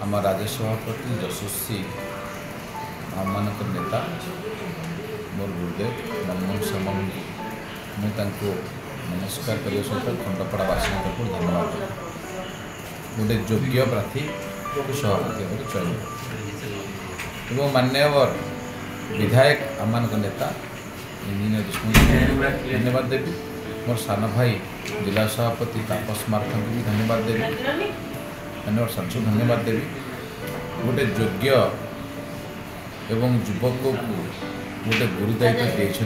आम राज्य सभापति यशस्वी आम नेता मोर गुरुदेव मनमोहन सामल मुझे नमस्कार करने सहित खंडपड़ावासी को धन्यवाद गोटे योग्य प्रार्थी सभापति भाव चयन एवं मान्यवर विधायक आम नेता इंजीनियर विष्णु धन्यवाद देवी मोर सान भाई जिला सभापति तापस मार्थ भी धन्यवाद देवी मान्यवर सांसद धन्यवाद देवी गोटे योग्य एवं युवक को गोटे गुरु दायित्व देते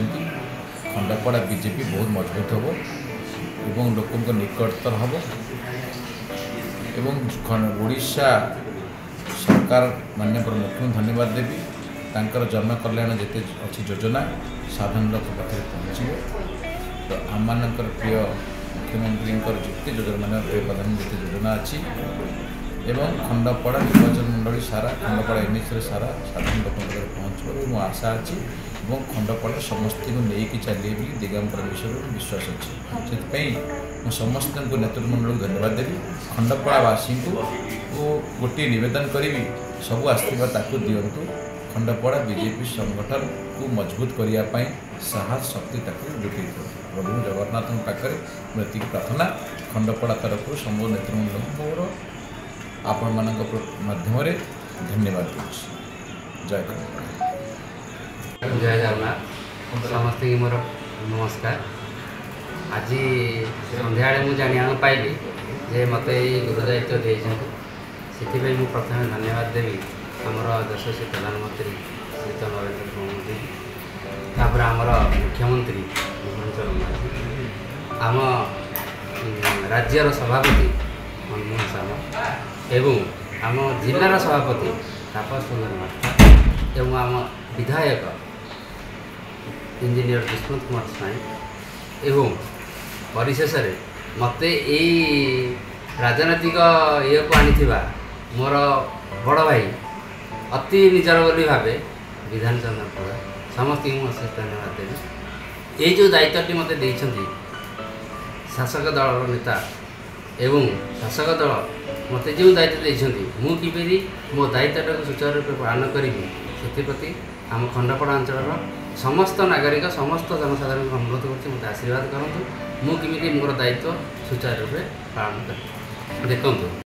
खंडपड़ा बीजेपी बहुत मजबूत हम एवं लोकों निकटतर हम एवं ओडिशा सरकार माननीय मुख्यमंत्री धन्यवाद देवी तांकर जन कल्याण जिते अच्छी योजना साधारण लोक पाखे पहुँचे तो आम प्रिय मुख्यमंत्री जिते योजना मान प्रिय प्रधानमंत्री जिते योजना अच्छी एवं खंडपड़ा निर्वाचन मंडली सारा खंडपड़ा एनएच सारा साधारण लोक पहुँच आशा अच्छी और खंडपड़ा समस्त को लेकिन चलिए भी दिगंबर विषय विश्वास अच्छे से समस्त को नेतृमंडल को धन्यवाद देवी खंडपड़ावासी को गोटे नवेदन करी सबू आशीर्वाद ताकू दिंतु खंडपड़ा बीजेपी संगठन को मजबूत करने साहस शक्ति जुटे प्रभु जगन्नाथ पाखे एति प्रार्थना खंडपड़ा तरफ समूह नेतृमंडल मोर आपण मान माध्यम धन्यवाद जय खंडपड़ा जय जगन्नाथ समस्त की मोर नमस्कार आज सन्ध्या मुझे जाना पाइली जे मत गुरु दायित्व देते से प्रथम धन्यवाद देवी आमर यशस्वी प्रधानमंत्री श्री नरेंद्र मोदी तापर आमर मुख्यमंत्री आम राज्यर सभापति मनमोहन सामल एवं आम जिलार सभापति तापस मार्थ एवं आम विधायक इंजीनियर विष्णु कुमार स्वाई एवं परिशेष मत राजनैतिक ये को आनी मोर बड़ भाई अति निजर बोली भावे विधान चंद्र प्रधान समस्त अशेष धन्यवाद देवी ये जो दायित्वटी मत देइछंती शासक दल नेता एवं शासक दल मत जो दायित्व देइछंती मु किपरि मो दायित्वटा सुचारू रूप पालन करी से आम खंडपड़ा अंचल समस्त नागरिक समस्त जनसाधारण अनुरोध कर मत आशीर्वाद करूँ मुझे मोर दायित्व सुचारू रूप पालन कर देखूँ।